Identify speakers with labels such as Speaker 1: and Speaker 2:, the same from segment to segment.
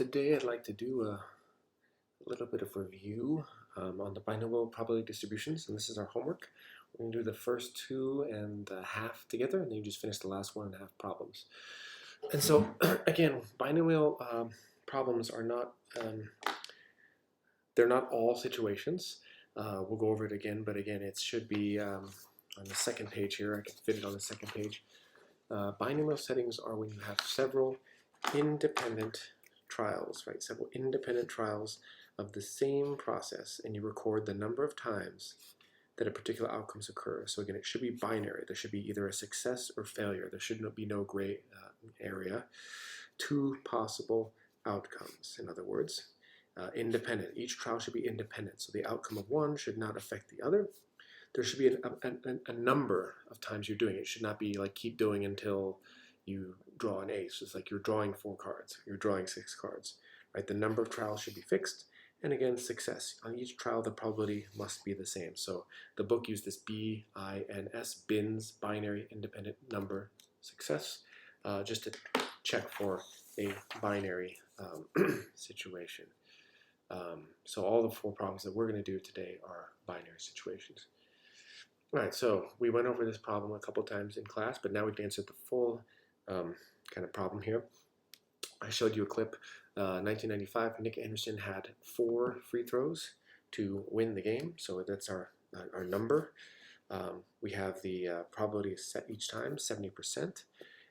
Speaker 1: Today I'd like to do a little bit of review on the binomial probability distributions, and this is our homework. We're going to do the first 2 and a half together, and then you just finish the last 1.5 problems. And so, again, binomial problems are not, they're not all situations. We'll go over it again, but again, it should be on the second page here. I can fit it on the second page. Binomial settings are when you have several independent trials, right? Several independent trials of the same process, and you record the number of times that a particular outcomes occur. So again, it should be binary. There should be either a success or failure. There should be no gray area. 2 possible outcomes, in other words. Independent. Each trial should be independent, so the outcome of one should not affect the other. There should be a number of times you're doing it. It should not be like keep doing until you draw an ace. It's like you're drawing 4 cards, you're drawing 6 cards, right? The number of trials should be fixed, and again, success. On each trial, the probability must be the same. So the book used this BINS, BINS, binary independent number success, just to check for a binary situation. So all the 4 problems that we're going to do today are binary situations. All right, so we went over this problem a couple times in class, but now we've answered the full kind of problem here. I showed you a clip. 1995, Nick Anderson had 4 free throws to win the game, so that's our number. We have the probability set each time, 70%.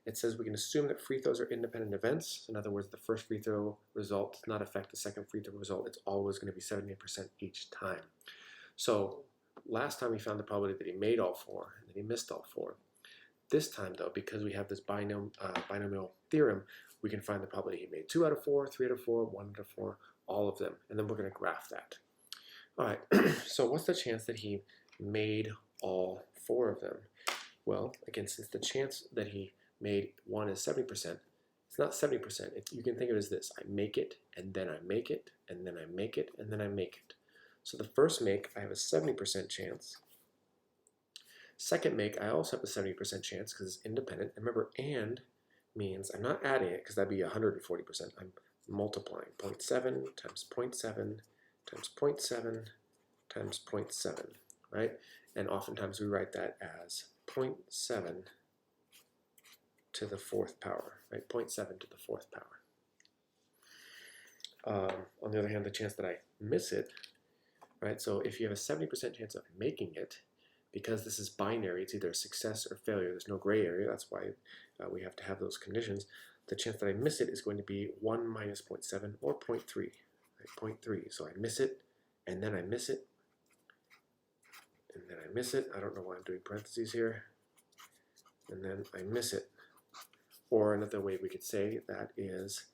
Speaker 1: It says we can assume that free throws are independent events. In other words, the first free throw result does not affect the second free throw result. It's always going to be 70% each time. So last time we found the probability that he made all 4 and that he missed all 4. This time, though, because we have this binomial theorem, we can find the probability he made 2 out of 4, 3 out of 4, 1 out of 4, all of them. And then we're going to graph that. All right, so what's the chance that he made all 4 of them? Well, again, since the chance that he made 1 is 70%, it's not 70%. You can think of it as this. I make it, and then I make it, and then I make it, and then I make it. So the first make, I have a 70% chance. Second make, I also have a 70% chance because it's independent. And remember, and means I'm not adding it because that'd be 140%. I'm multiplying 0.7 times 0.7 times 0.7 times 0.7, right? And oftentimes we write that as 0.7 to the 4th power, right? 0.7 to the 4th power. On the other hand, the chance that I miss it, right? So if you have a 70% chance of making it, because this is binary, it's either a success or failure. There's no gray area. That's why we have to have those conditions. The chance that I miss it is going to be 1 minus 0.7 or 0.3. Right? 0.3. So I miss it, and then I miss it, and then I miss it. I don't know why I'm doing parentheses here. And then I miss it. Or another way we could say that is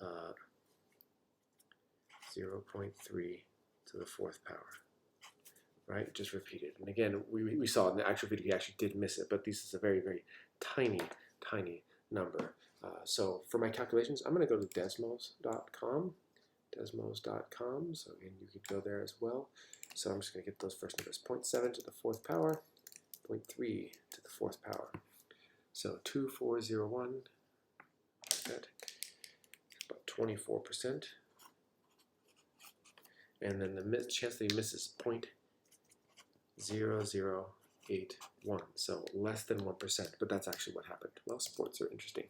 Speaker 1: 0.3 to the 4th power. Right, just repeat it. And again, we saw in the actual video he actually did miss it, but this is a very, very tiny number. So for my calculations, I'm going to go to desmos.com. So again, you could go there as well. So I'm just going to get those first numbers. 0.7 to the 4th power, 0.3 to the 4th power. So 2401, that about 24%. And then the chance that he misses 0.0081, so less than 1%, but that's actually what happened. Well, sports are interesting.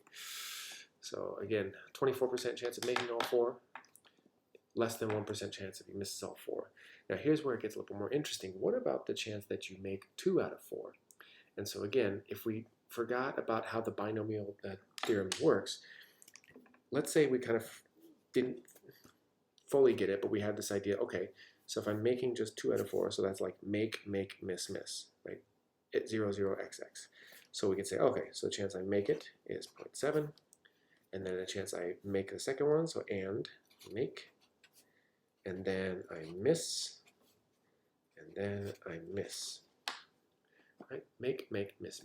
Speaker 1: So again, 24% chance of making all 4, less than 1% chance if he misses all 4. Now here's where it gets a little more interesting. What about the chance that you make 2 out of 4? And so again, if we forgot about how the binomial theorem works, let's say we kind of didn't fully get it, but we had this idea, okay, so if I'm making just 2 out of 4, so that's like make, miss, right? At 0, 0, XX. So we can say, okay, so the chance I make it is 0.7, and then the chance I make the second one, so and make, and then I miss, and then I miss. Right? Make, miss.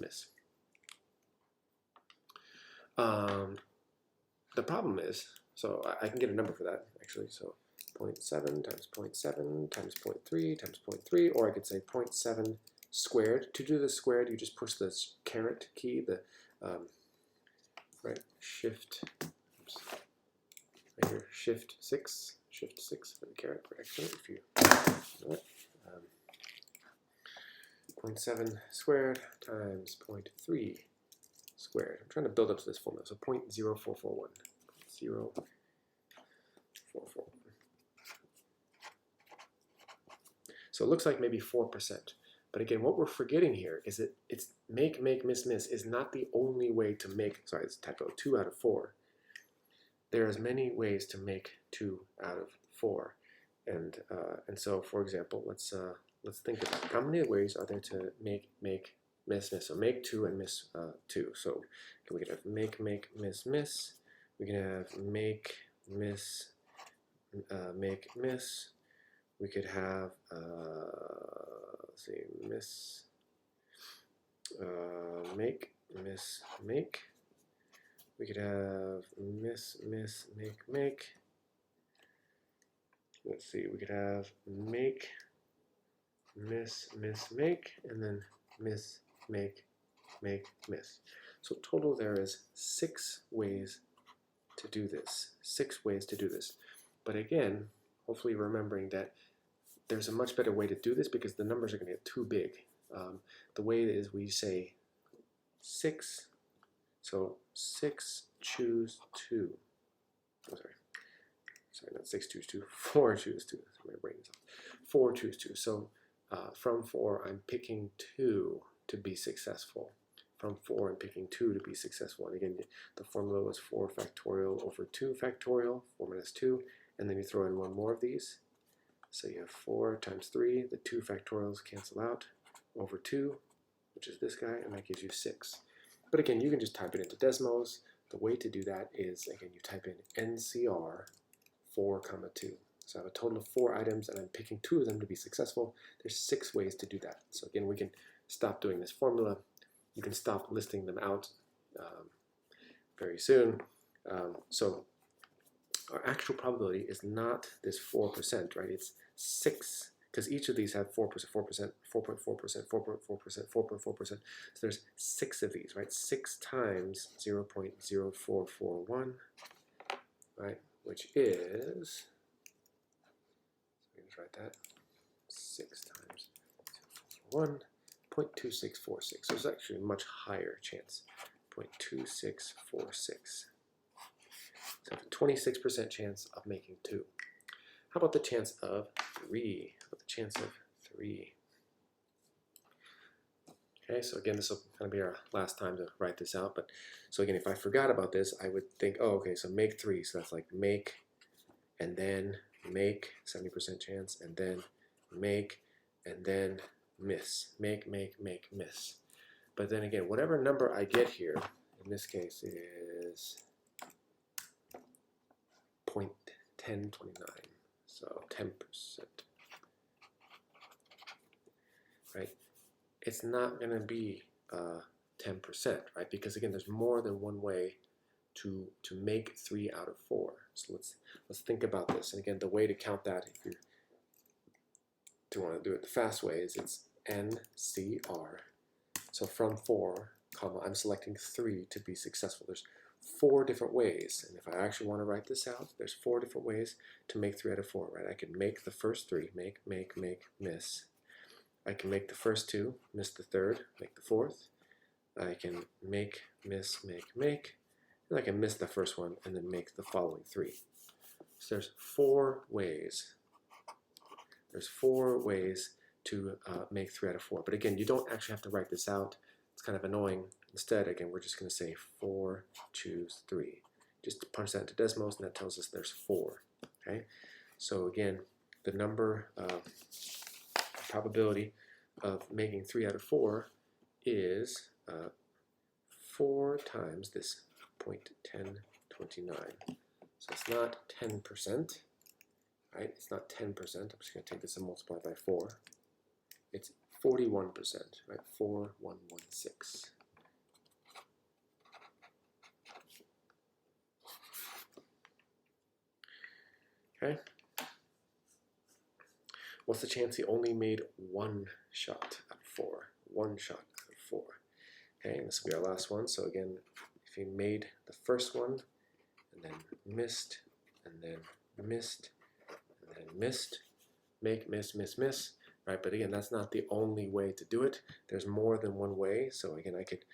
Speaker 1: The problem is, so I can get a number for that actually, so 0.7 times 0.7 times 0.3 times 0.3, or I could say 0.7 squared. To do the squared, you just push the caret key, the right shift, oops, right here, shift 6 for the caret for excellent if you know it. 0.7 squared times 0.3 squared. I'm trying to build up to this formula. So 0.0441. 0.0441. So it looks like maybe 4%. But again, what we're forgetting here is that it's make, miss is not the only way to make, sorry, it's typo, 2 out of 4. There's many ways to make 2 out of 4. And so, for example, let's think about how many ways are there to make, miss. So make 2 and miss 2. So we could have make, miss. We can have make, miss. We could have let's see, miss, make, miss, make. We could have miss, make. Let's see, we could have make, miss, make, and then miss, make, miss. So total there is 6 ways to do this. 6 ways to do this. But again, hopefully remembering that there's a much better way to do this because the numbers are going to get too big. The way is we say 6, so 6 choose 2. Oh, sorry, not 6 choose 2, 4 choose 2. My brain is off. 4 choose 2. So from 4, I'm picking 2 to be successful. From 4, I'm picking 2 to be successful. And again, the formula was 4 factorial over 2 factorial, 4 minus 2, and then you throw in one more of these. So you have 4 times 3, the 2 factorials cancel out, over 2, which is this guy, and that gives you 6. But again, you can just type it into Desmos. The way to do that is, again, you type in NCR 4, 2. So I have a total of 4 items, and I'm picking 2 of them to be successful. There's 6 ways to do that. So again, we can stop doing this formula. You can stop listing them out very soon. So our actual probability is not this 4%, right? It's 6, because each of these have 4%, 4%, 4.4%, 4.4%, 4.4%. So there's 6 of these, right? 6 times 0.0441, right? Which is, let me just write that, 6 times 0.2646. So it's actually a much higher chance, 0.2646. So a 26% chance of making 2. How about the chance of 3? How about the chance of 3? Okay, so again, this will kind of be our last time to write this out. But so again, if I forgot about this, I would think, oh, okay, so make 3. So that's like make, and then make, 70% chance, and then make, and then miss. Make, miss. But then again, whatever number I get here, in this case is 0.1029, so 10%, right? It's not going to be 10%, right? Because again, there's more than one way to make 3 out of 4. So let's think about this. And again, the way to count that, if you do want to do it the fast way, is it's NCR. So from 4, I'm selecting 3 to be successful. There's 4 different ways, and if I actually want to write this out, there's 4 different ways to make 3 out of 4, right? I can make the first 3, make, miss. I can make the first 2, miss the third, make the fourth. I can make, miss, make, and I can miss the first one and then make the following 3. So there's 4 ways. There's 4 ways to make 3 out of 4. But again, you don't actually have to write this out. It's kind of annoying. Instead, again, we're just going to say 4 choose 3. Just punch that into Desmos, and that tells us there's 4. Okay. So again, the number probability of making 3 out of 4 is 4 times this 0.1029. So it's not 10%, right? It's not 10%. I'm just going to take this and multiply by 4. It's 41%, right? 4116. Okay. What's the chance he only made 1 shot out of 4? 1 shot out of 4. Okay, and this will be our last one. So again, if he made the first one and then missed and then missed, and then missed, make, miss, miss, miss, right? But again, that's not the only way to do it. There's more than one way. So again, I could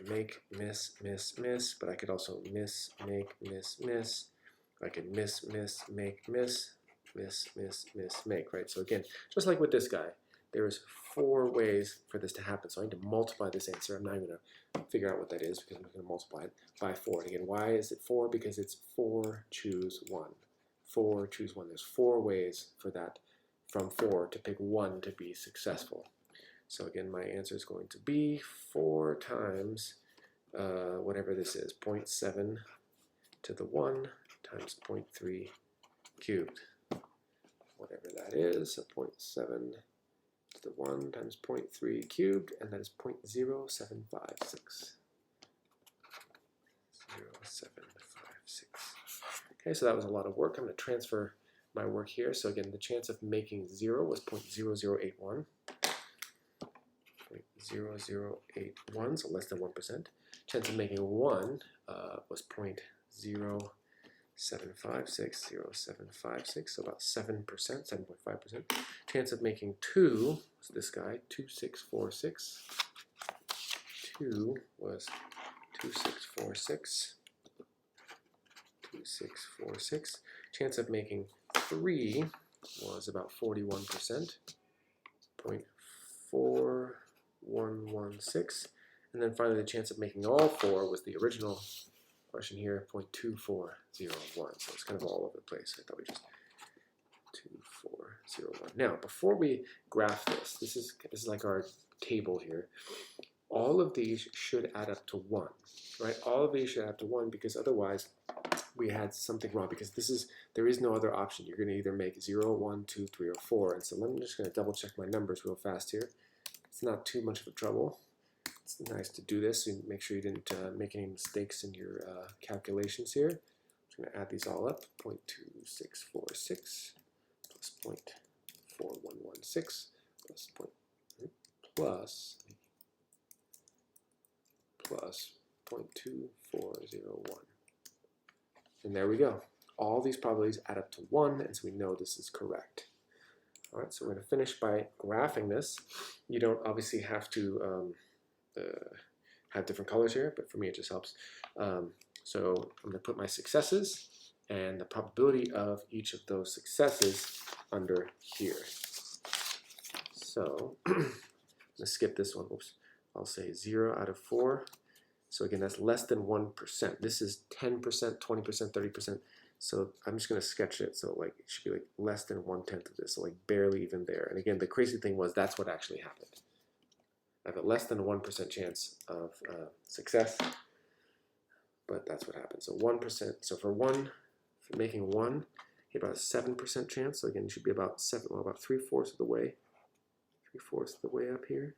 Speaker 1: make, miss, miss, miss, but I could also miss, make, miss, miss. I could miss, miss, make, miss, miss, miss, miss, make, right? So again, just like with this guy, there's 4 ways for this to happen. So I need to multiply this answer. I'm not even going to figure out what that is because I'm going to multiply it by 4. And again, why is it 4? Because it's 4 choose 1. 4 choose 1. There's 4 ways for that from 4 to pick 1 to be successful. So again, my answer is going to be 4 times whatever this is, 0.7 to the 1 times 0.3 cubed. Whatever that is, so 0.7 to the 1 times 0.3 cubed, and that is 0.0756. 0.0756. Okay, so that was a lot of work. I'm going to transfer my work here. So again, the chance of making 0 was 0.0081. 0.0081, so less than 1%. Chance of making 1 was 0.0756, 0.0756, so about 7%, 7.5%. Chance of making 2 was this guy, 2646. 2 was 2646. 2646. Chance of making 3 was about 41%, 0.4116. And then finally, the chance of making all 4 was the original question here, 0.2401. So it's kind of all over the place. I thought we just 2401. Now, before we graph this, this is like our table here. All of these should add up to 1, right? All of these should add up to 1 because otherwise we had something wrong because there is no other option. You're going to either make 0, 1, 2, 3, or 4. And so I'm just going to double check my numbers real fast here. It's not too much of a trouble. It's nice to do this and make sure you didn't make any mistakes in your calculations here. I'm just going to add these all up. 0.2646 plus 0.4116 plus 0.2401. And there we go. All these probabilities add up to 1, and so we know this is correct. All right, so we're going to finish by graphing this. You don't obviously have to have different colors here, but for me it just helps. So I'm going to put my successes and the probability of each of those successes under here. So I'm going to skip this one. Oops. I'll say 0 out of 4. So again, that's less than 1%. This is 10%, 20%, 30%. So I'm just going to sketch it. So like it should be like less than 1/10 of this. So like barely even there. And again, the crazy thing was that's what actually happened. I have a less than 1% chance of success, but that's what happened. So 1%. So for making 1, you get about a 7% chance. So again, you should be about 3/4 of the way. 3/4 of the way up here.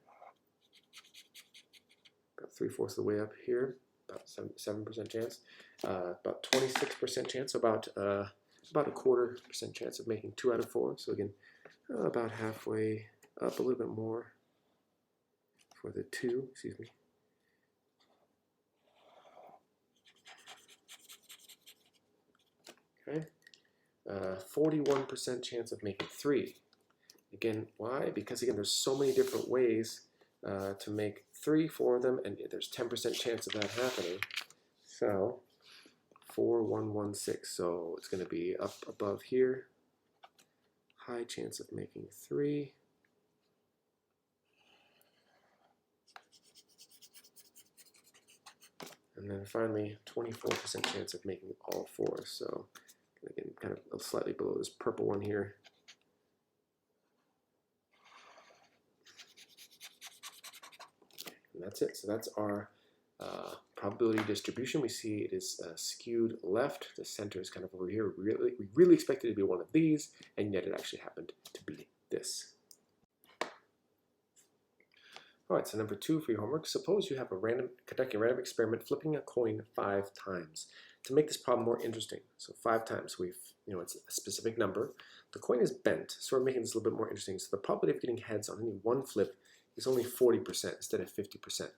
Speaker 1: About 3/4 of the way up here. About 7% chance. About 26% chance. About a 1/4% chance of making 2 out of 4. So again, about halfway up, a little bit more for the 2. Excuse me. Okay. 41% chance of making 3. Again, why? Because again, there's so many different ways to make 3 for them, and there's 10% chance of that happening. So 4116. So it's going to be up above here. High chance of making 3. And then finally, 24% chance of making all 4. So again, kind of slightly below this purple one here. And that's it. So that's our probability distribution. We see it is skewed left. The center is kind of over here. We really expected it to be one of these, and yet it actually happened to be this. All right, so number 2 for your homework. Suppose you have conducting a random experiment, flipping a coin 5 times. To make this problem more interesting, so 5 times, it's a specific number. The coin is bent, so we're making this a little bit more interesting. So the probability of getting heads on any one flip is only 40% instead of 50%.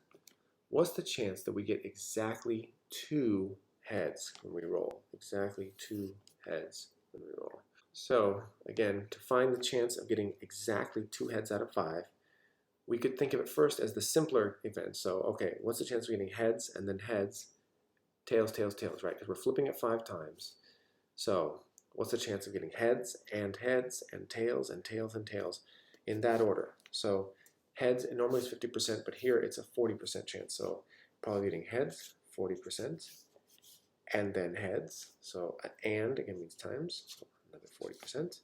Speaker 1: What's the chance that we get exactly 2 heads when we roll. Exactly 2 heads when we roll. So again, to find the chance of getting exactly 2 heads out of 5, we could think of it first as the simpler event. So, okay, what's the chance of getting heads and then heads, tails, tails, tails, right? Because we're flipping it 5 times. So, what's the chance of getting heads and tails and tails and tails in that order? So, heads normally is 50%, but here it's a 40% chance. So, probably getting heads, 40%, and then heads. So, and again means times, so another 40%,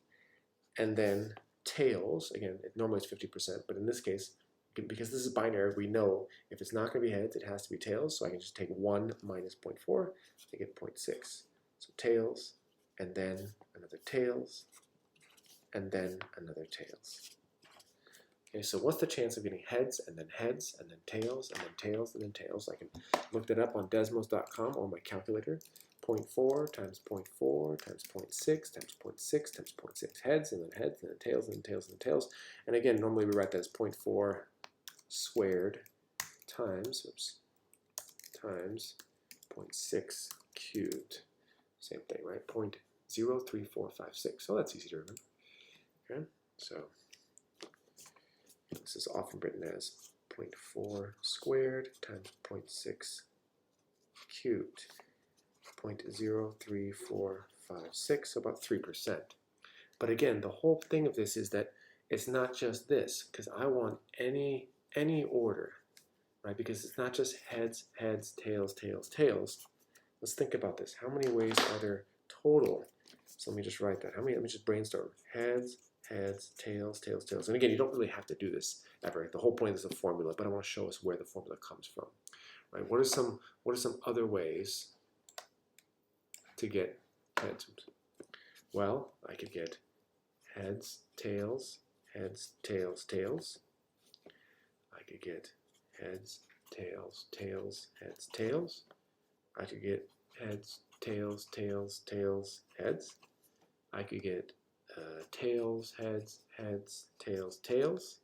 Speaker 1: and then tails, again, it normally is 50%, but in this case, because this is binary, we know if it's not going to be heads, it has to be tails, so I can just take 1 minus 0.4, I get 0.6. So tails, and then another tails, and then another tails. Okay, so what's the chance of getting heads, and then tails, and then tails, and then tails? I can look that up on desmos.com or my calculator. 0.4 times 0.4 times 0.6 times 0.6 times 0.6 heads, and then tails, and then tails, and then tails. And again, normally we write that as 0.4 squared times, times 0.6 cubed. Same thing, right? 0.03456. So that's easy to remember. Okay, so this is often written as 0.4 squared times 0.6 cubed. 0.03456, so about 3%. But again, the whole thing of this is that it's not just this, because I want any order, right? Because it's not just heads, tails, tails, tails. Let's think about this. How many ways are there total? So let me just write that. Let me just brainstorm. Heads, tails, tails, tails. And again, you don't really have to do this ever. The whole point is a formula, but I want to show us where the formula comes from. Right? What are some other ways to get heads? Well, I could get heads, tails, tails. I could get heads, tails, heads, tails. I could get heads, tails, heads. I could get tails, heads, tails, tails.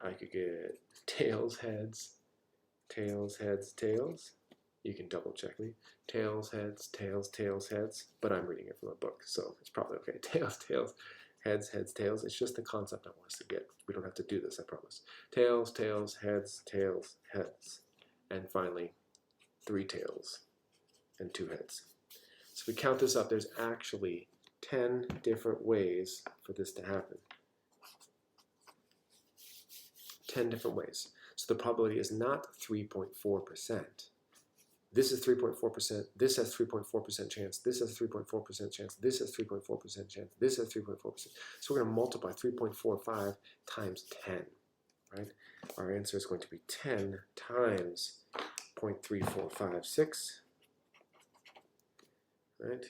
Speaker 1: I could get tails, heads, tails. You can double check me. Tails, heads, heads. But I'm reading it from a book, so it's probably okay. Tails, heads, tails. It's just the concept I want us to get. We don't have to do this, I promise. Tails, heads, heads. And finally, 3 tails and 2 heads. So if we count this up, there's actually 10 different ways for this to happen. 10 different ways. So the probability is not 3.4%. This is 3.4%, this has 3.4% chance, this has 3.4% chance, this has 3.4% chance, this has 3.4%. So we're going to multiply 3.45 times 10, right? Our answer is going to be 10 times 0.3456, right?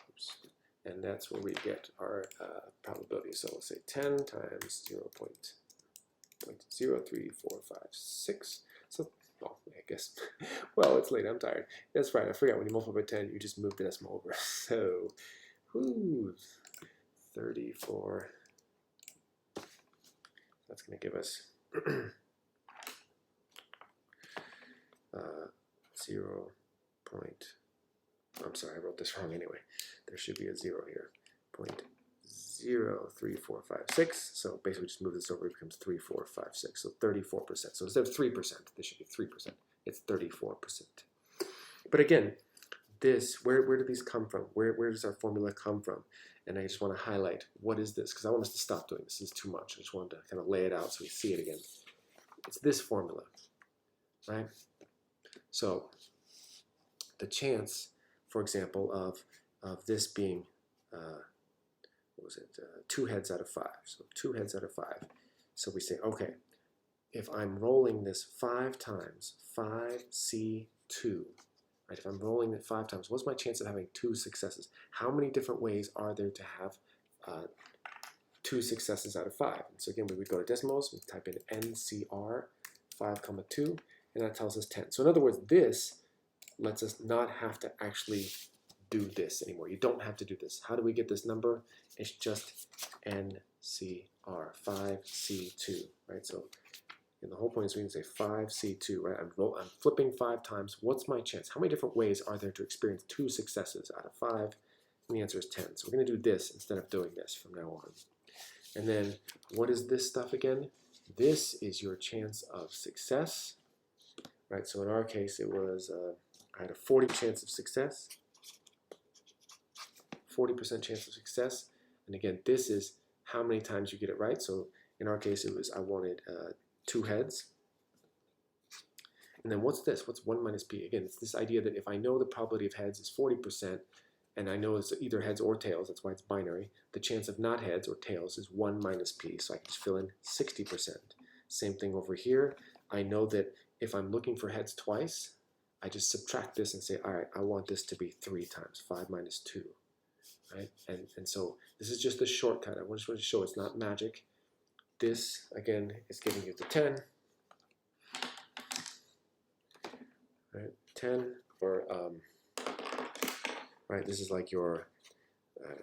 Speaker 1: Oops. And that's where we get our probability. So we'll say 10 times 0.03456. So, well, I guess, well, it's late, I'm tired. That's right, I forgot when you multiply by 10, you just move the decimal over. So, 34. That's going to give us 0. I'm sorry, I wrote this wrong anyway. There should be a 0 here. 0.03456. So basically just move this over, it becomes 3456. So 34%. So instead of 3%, this should be 3%. It's 34%. But again, this, where do these come from? Where does our formula come from? And I just want to highlight, what is this? Because I want us to stop doing this. This is too much. I just wanted to kind of lay it out so we see it again. It's this formula, right? So the chance, for example, of this being, what was it, 2 heads out of 5. So 2 heads out of 5. So we say, okay, if I'm rolling this 5 times, 5C2, right? If I'm rolling it 5 times, what's my chance of having 2 successes? How many different ways are there to have 2 successes out of 5? And so again, we would go to decimals, we type in NCR, 5,2, and that tells us 10. So in other words, this lets us not have to actually do this anymore. You don't have to do this. How do we get this number? It's just NCR, 5C2, right? So And the whole point is we can say 5C2, right? I'm flipping 5 times. What's my chance? How many different ways are there to experience 2 successes out of 5? And the answer is 10. So we're going to do this instead of doing this from now on. And then what is this stuff again? This is your chance of success, right? So in our case, it was, I had a 40% chance of success. 40% chance of success. And again, this is how many times you get it right. So in our case, it was I wanted 2 heads. And then what's this? What's 1 minus p? Again, it's this idea that if I know the probability of heads is 40%, and I know it's either heads or tails, that's why it's binary, the chance of not heads or tails is 1 minus p. So I can just fill in 60%. Same thing over here. I know that if I'm looking for heads twice, I just subtract this and say, all right, I want this to be 3 times, 5 minus 2. Right? And so this is just a shortcut. I just want to show it's not magic. This, again, is giving you the 10. Right? 10, or, right, this is like your,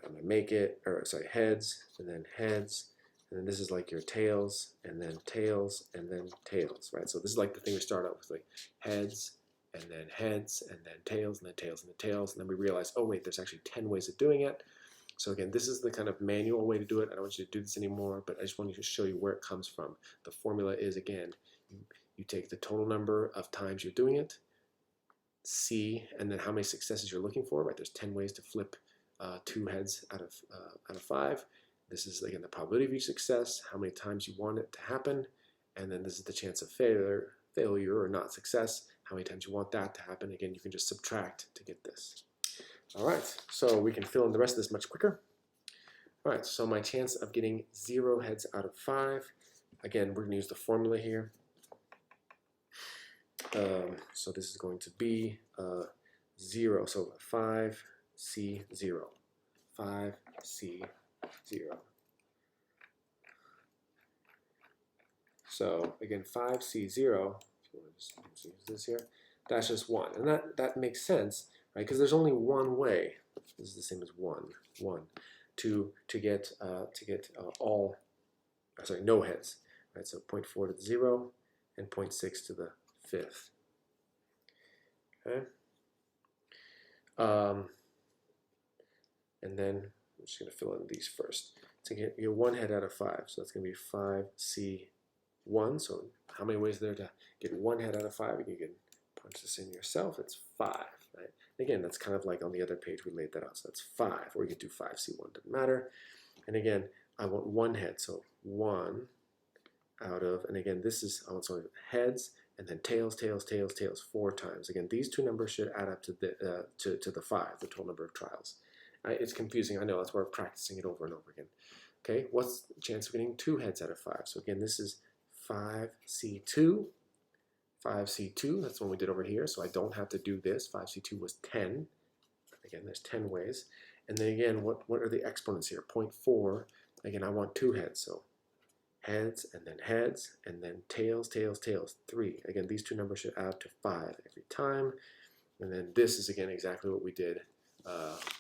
Speaker 1: I'm going to make it, or sorry, heads, and then heads, and then this is like your tails, and then tails, and then tails, right? So this is like the thing we start out with, like heads, and then heads, and then tails, and then tails, and then tails, and then we realize, oh wait, there's actually 10 ways of doing it. So again, this is the kind of manual way to do it. I don't want you to do this anymore, but I just want to show you where it comes from. The formula is, again, you take the total number of times you're doing it, C, and then how many successes you're looking for, right? There's 10 ways to flip 2 heads out of 5. This is, again, the probability of each success, how many times you want it to happen, and then this is the chance of failure or not success, how many times you want that to happen. Again, you can just subtract to get this. All right, so we can fill in the rest of this much quicker. All right, so my chance of getting 0 heads out of 5, again, we're going to use the formula here. So this is going to be 0, so 5C0, 5C0. So again, 5C0, if you want to just use this here, that's just 1. And that makes sense, right? Because there's only one way, this is the same as 1, to get no heads, right? So 0.4 to the 0 and 0.6 to the 5th. Okay. And then I'm just going to fill in these first. To get your 1 head out of 5, so that's going to be 5C1. So how many ways are there to get 1 head out of 5? You can punch this in yourself. It's 5. Right? Again, that's kind of like on the other page we laid that out. So that's 5, or you could do 5C1, doesn't matter. And again, I want 1 head, so 1 out of, and again, this is, I want some heads, and then tails, tails, tails, tails 4 times. Again, these 2 numbers should add up to the to the 5, the total number of trials. It's confusing, I know, that's why we're practicing it over and over again. Okay, what's the chance of getting 2 heads out of 5? So again, this is 5C2, 5C2, that's the one we did over here, so I don't have to do this. 5C2 was 10. Again, there's 10 ways. And then again, what are the exponents here? 0.4, again, I want 2 heads, so heads, and then tails, tails, tails, 3. Again, these 2 numbers should add up to 5 every time. And then this is, again, exactly what we did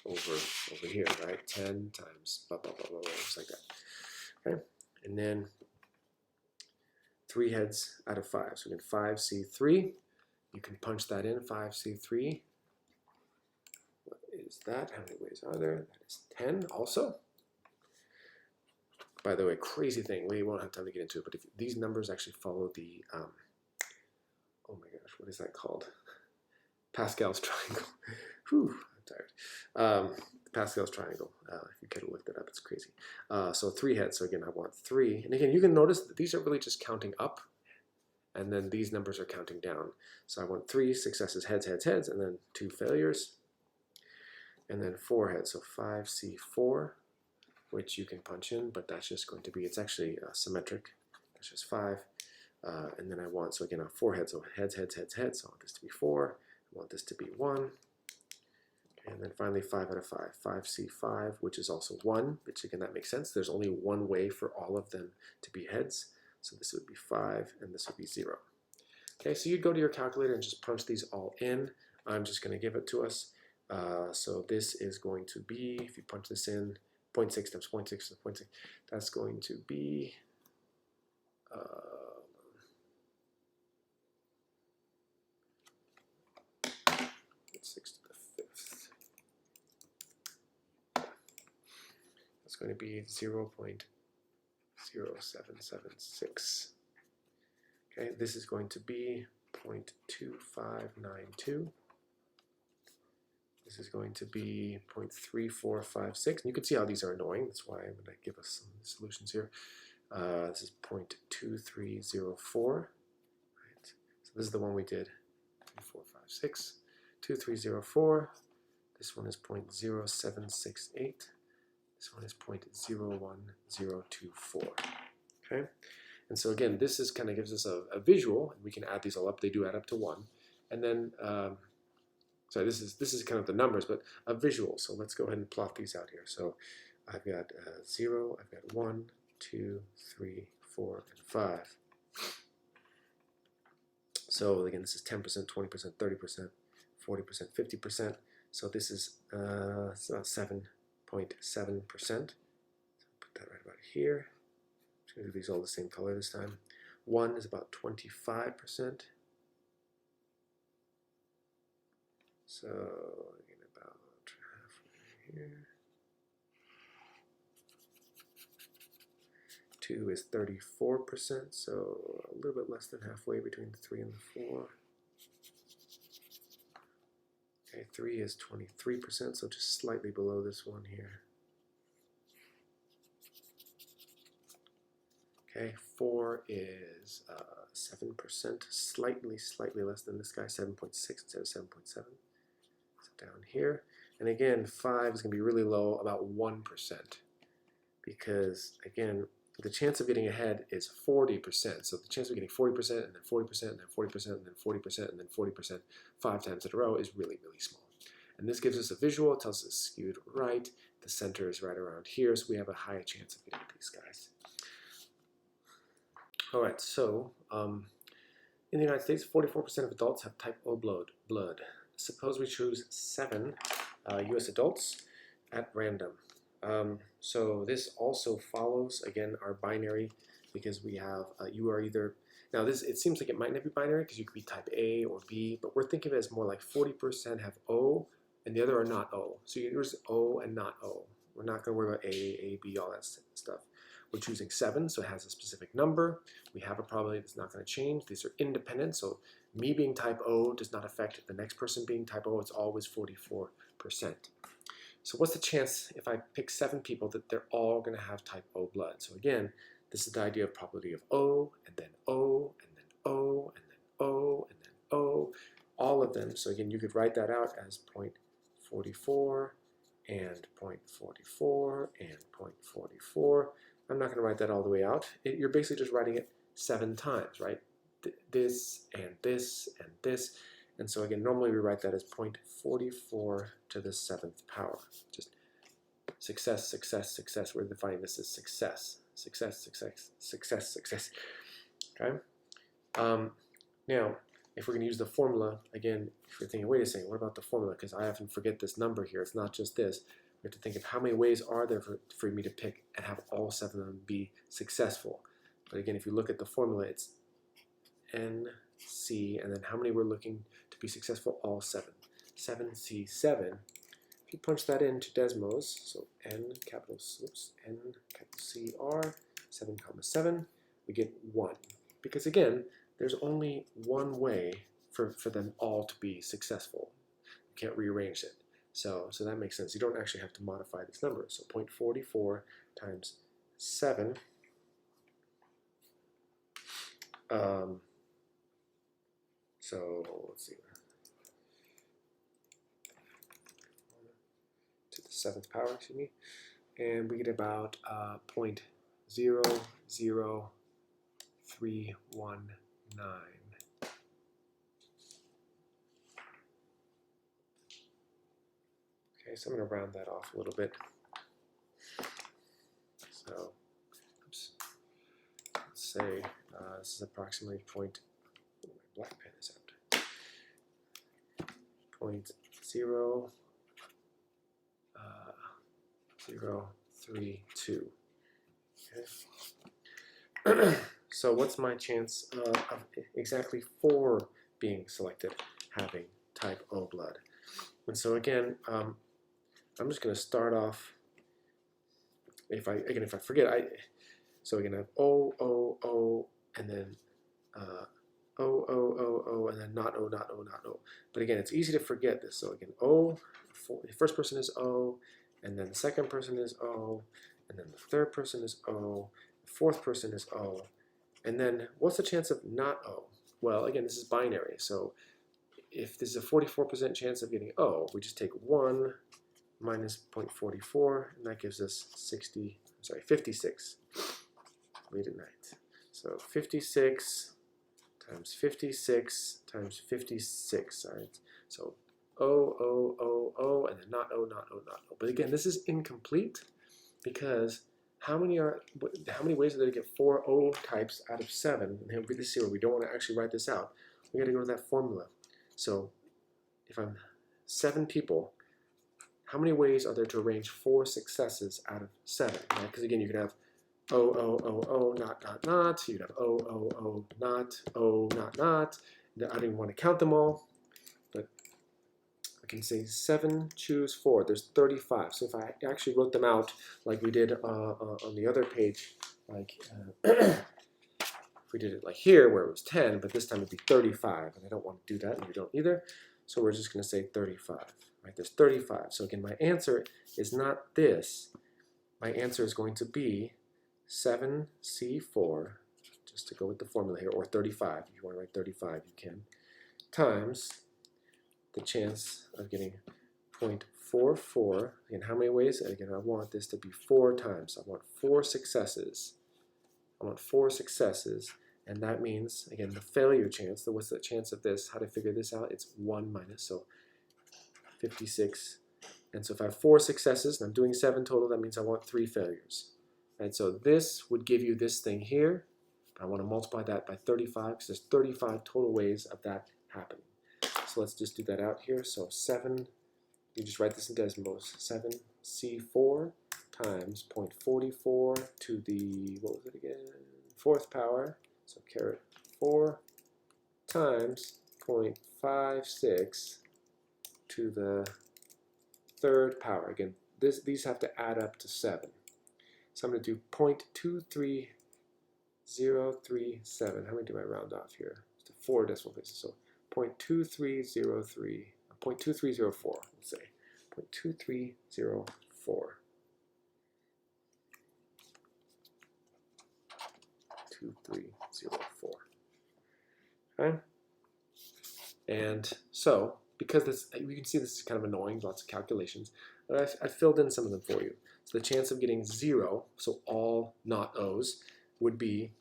Speaker 1: over here, right? 10 times, blah, blah, blah, blah, blah, just like that. Okay? And then 3 heads out of 5. So again, 5C3. You can punch that in, 5C3. What is that? How many ways are there? That is 10 also. By the way, crazy thing, we won't have time to get into it, but if these numbers actually follow the, oh my gosh, what is that called? Pascal's triangle. Whew, I'm tired. Pascal's triangle, if you could have looked that up, it's crazy. So 3 heads, so again, I want 3. And again, you can notice that these are really just counting up, and then these numbers are counting down. So I want 3 successes, heads, heads, heads, and then 2 failures. And then 4 heads, so 5C4. Which you can punch in, but that's just going to be, it's actually symmetric. That's just 5. And then I want, so again, 4 heads, so heads, heads, heads, heads. So I want this to be 4. I want this to be 1. And then finally 5 out of 5. 5C5, which is also 1, which again, that makes sense. There's only one way for all of them to be heads. So this would be 5, and this would be 0. Okay, so you'd go to your calculator and just punch these all in. I'm just going to give it to us. So this is going to be, if you punch this in, 0.6 times 0.6 times 0.6, that's going to be going to be 0.0776. Okay, this is going to be 0.2592. This is going to be 0.3456. And you can see how these are annoying. That's why I'm going to give us some solutions here. This is 0.2304. Right? So this is the one we did. 3456. 2304. This one is 0.0768. This one is 0.01024. Okay? And so again, this is kind of gives us a visual, and we can add these all up. They do add up to 1. And then, sorry, this is kind of the numbers, but a visual. So let's go ahead and plot these out here. So I've got 0, I've got 1, 2, 3, 4, and 5. So again, this is 10%, 20%, 30%, 40%, 50%. So this is it's about 7.7%. So put that right about here. I'm just going to do these all the same color this time. 1 is about 25%. So again, about halfway here. 2 is 34%, so a little bit less than halfway between the 3 and the 4. Okay, 3 is 23%, so just slightly below this one here. Okay, 4 is 7%, slightly less than this guy, 7.6 instead of 7.7. So down here. And again, 5 is going to be really low, about 1%. Because, again, the chance of getting ahead is 40%. So the chance of getting 40% and then 40% and then 40% and then 40% and then 40% 5 times in a row is really, really small. And this gives us a visual. It tells us it's skewed right. The center is right around here, so we have a high chance of getting these guys. All right, so in the United States, 44% of adults have type O blood. Suppose we choose 7 U.S. adults at random. So this also follows, again, our binary, because we have, you are either, now this, it seems like it might not be binary because you could be type A or B, but we're thinking of it as more like 40% have O and the other are not O. So yours is O and not O. We're not going to worry about A, B, all that stuff. We're choosing 7, so it has a specific number. We have a probability that's not going to change. These are independent, so me being type O does not affect the next person being type O. It's always 44%. So what's the chance if I pick 7 people that they're all going to have type O blood? So again, this is the idea of probability of O, and then O, and then O, and then O, and then O, all of them. So again, you could write that out as 0.44 and 0.44 and 0.44. I'm not going to write that all the way out. You're basically just writing it 7 times, right? This and this and this. And so again, normally we write that as 0.44 to the 7th power. Just success, success, success. We're defining this as success. Success, success, success, success. Okay? Now, if we're going to use the formula, again, if you're thinking, wait a second, what about the formula? Because I often forget this number here. It's not just this. We have to think of how many ways are there for me to pick and have all 7 of them be successful. But again, if you look at the formula, it's N, C, and then how many we're looking to be successful? All 7. 7C7. If you punch that into Desmos, so N capital CR, 7, 7, we get 1. Because again, there's only one way for them all to be successful. You can't rearrange it. So that makes sense. You don't actually have to modify this number. So 0.44 times 7. So let's see. To the 7th power, excuse me. And we get about 0.00319. Okay, so I'm going to round that off a little bit. So, oops. Let's say this is approximately my black pen is out. 0.032. Okay. So what's my chance of exactly 4 being selected having type O blood? And so again, I'm just going to start off if I forget, so again I have O, O, O, and then O, O, O, O, and then not O, not O, not O. But again, it's easy to forget this. So again, O, the first person is O, and then the second person is O, and then the third person is O, the fourth person is O, and then what's the chance of not O? Well, again, this is binary, so if this is a 44% chance of getting O, we just take 1 minus 0.44, and that gives us 56. Late at night. So 56 times 56 times 56. All right. So O, O, O, O, and then not O, not O, not O. But again, this is incomplete because how many ways are there to get 4 O types out of 7? And this is where we don't want to actually write this out. We got to go to that formula. So if I'm 7 people, how many ways are there to arrange 4 successes out of 7? Right? Because again, you could have O, O, O, O, not, not, not. You'd have O, O, O, not, O, not, not. I don't even want to count them all, but I can say 7, choose 4. There's 35. So if I actually wrote them out like we did on the other page, like if we did it like here where it was 10, but this time it'd be 35, and I don't want to do that, and you don't either. So we're just going to say 35. Right? There's 35. So again, my answer is not this. My answer is going to be 7C4, just to go with the formula here, or 35. If you want to write 35, you can, times the chance of getting 0.44. Again, how many ways? Again, I want this to be 4 times. I want 4 successes. I want 4 successes, and that means, again, the failure chance, what's the chance of this? How to figure this out? It's 1 minus, so 56. And so if I have 4 successes, and I'm doing 7 total, that means I want 3 failures. And so this would give you this thing here. I want to multiply that by 35 because there's 35 total ways of that happening. So let's just do that out here. So 7, you just write this in decimals, 7C4 times 0.44 to the, what was it again? 4th power. So caret 4 times 0.56 to the 3rd power. Again, these have to add up to 7. So I'm going to do 0.23037. How many do I round off here? Just 4 decimal places. So 0.2303, 0.2304, let's say. 0.2304. 2304. Okay? And so, because this, you can see this is kind of annoying, lots of calculations, but I filled in some of them for you. So the chance of getting 0, so all not O's, would be,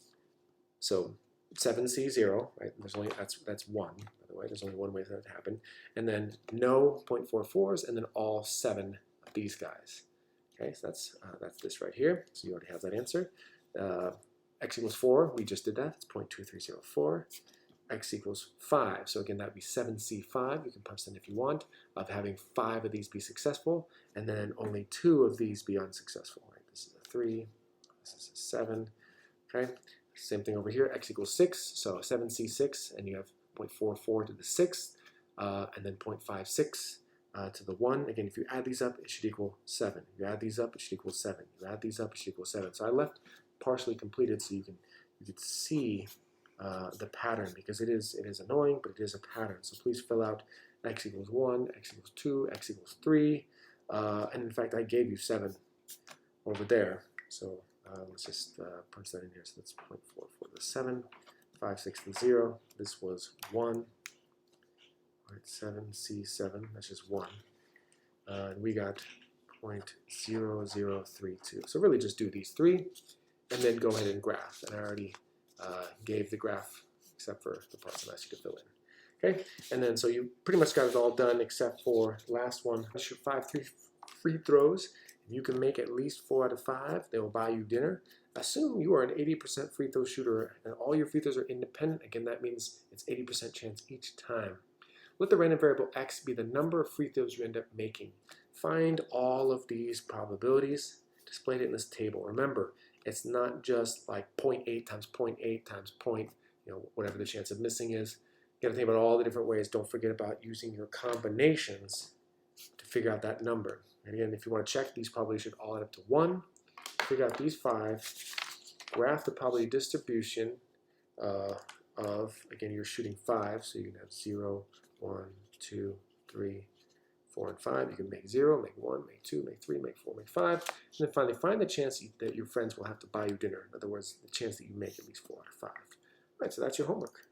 Speaker 1: so 7C0, right? There's only, that's 1, by the way. There's only one way for that to happen. And then no 0.44s, and then all 7 of these guys. Okay, so that's this right here. So you already have that answer. X equals 4, we just did that. It's 0.2304. X equals 5. So again, that would be 7C5. You can punch that if you want, of having 5 of these be successful, and then only 2 of these be unsuccessful. Right? This is a 3. This is a 7. Okay. Same thing over here. X equals 6. So 7C6, and you have 0.44 to the 6th, and then 0.56 to the 1. Again, if you add these up, it should equal 7. You add these up, it should equal 7. You add these up, it should equal 7. So I left partially completed so you could see the pattern, because it is annoying, but it is a pattern. So please fill out X equals 1, X equals 2, X equals 3, and in fact I gave you 7 over there. So let's just punch that in here. So that's 0.44 to 7, 5, 6 to 0. This was 1. All right, 7C7. That's just 1. And we got 0.0032. So really just do these 3, and then go ahead and graph. And I already gave the graph, except for the parts that I asked you to fill in. Okay, and then so you pretty much got it all done except for last one. Shoot 5 free throws. If you can make at least 4 out of 5, they will buy you dinner. Assume you are an 80% free throw shooter and all your free throws are independent. Again, that means it's 80% chance each time. Let the random variable x be the number of free throws you end up making. Find all of these probabilities, display it in this table. Remember, it's not just like 0.8 times 0.8 times whatever the chance of missing is. You got to think about all the different ways. Don't forget about using your combinations to figure out that number. And again, if you want to check, these probably should all add up to 1. figure out these 5, graph the probability distribution of, again, you're shooting 5, so you can have 0, 1, 2, 3, 4, and 5. You can make 0, make 1, make 2, make 3, make 4, make 5. And then finally, find the chance that your friends will have to buy you dinner. In other words, the chance that you make at least 4 out of 5. All right, so that's your homework.